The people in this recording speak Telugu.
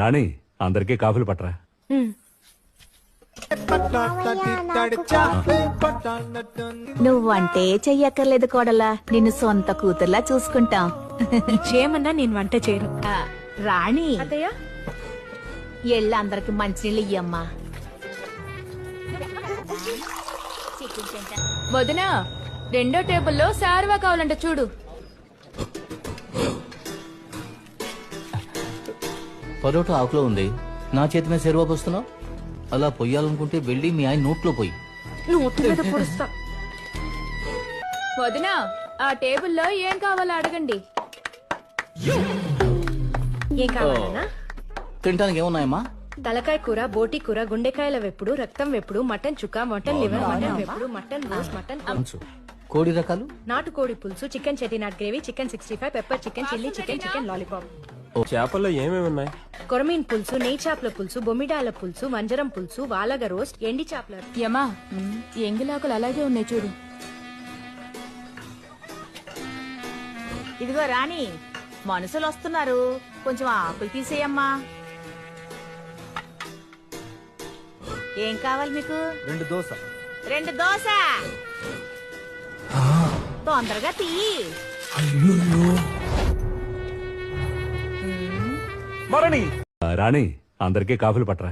రాణి అందరికీ కాఫీలు పట్టరా. నువ్వంటే చెయ్యక్కర్లేదు కోడలా, నిన్ను సొంత కూతుర్లా చూసుకుంటాం. చేయమన్నా నేను వంట చేయను. రాణి అత్తయ్య ఎళ్ళ అందరికి మంచినీళ్ళు ఇయ్యమ్మా. వదినా, రెండో టేబుల్లో శారవా కావాలంట చూడు. పరోటా ఆకులో ఉంది, నా చేతి మీద సెరువా పోస్తున్నావు. అలా పొయ్యాలనుకుంటే వెళ్ళి మీ ఆయన నోట్లో పోయి. నువ్వు ఒత్తి మీద పొడుస్తా. వదినా, ఆ టేబుల్లో ఏం కావాలో అడగండి. ఏం కావాలన్నా? తినడానికి ఏమున్నాయమ్మా? తలకాయ కూర, బోటి కూర, గుండెకాయల వెప్పుడు, రక్తం వెప్పుడు, మటన్ చుక్క, మటన్ లివర్, మటన్ వెప్పుడు, మటన్ రోస్, మటన్ అంచు కోడి రకాలు, నాటుకోడి పులుసు, chicken Chettinad gravy, chicken 65, pepper chicken, chilli chicken, chicken lollipop, చేపల్లో ఏమేమి ఉన్నాయి? కొరమీన్ పులుసు, నెయ్యి చేపల పులుసు, బొమ్మిడాల పులుసు, వంజరం పులుసు, వాలగ రోస్ట్, ఎండి చేపల. యమా, ఎంగిలాకులు అలాగే ఉన్నాయి చూడు. ఇదిగో రాణి, మనుషులు వస్తున్నారు, కొంచెం ఆకులు తీసేయమ్మా. ఏం కావాలి మీకు? 2 దోశ. 2 దోశ. తొందరగా తీయి. రాణి అందరికీ కాఫీలు పట్టరా.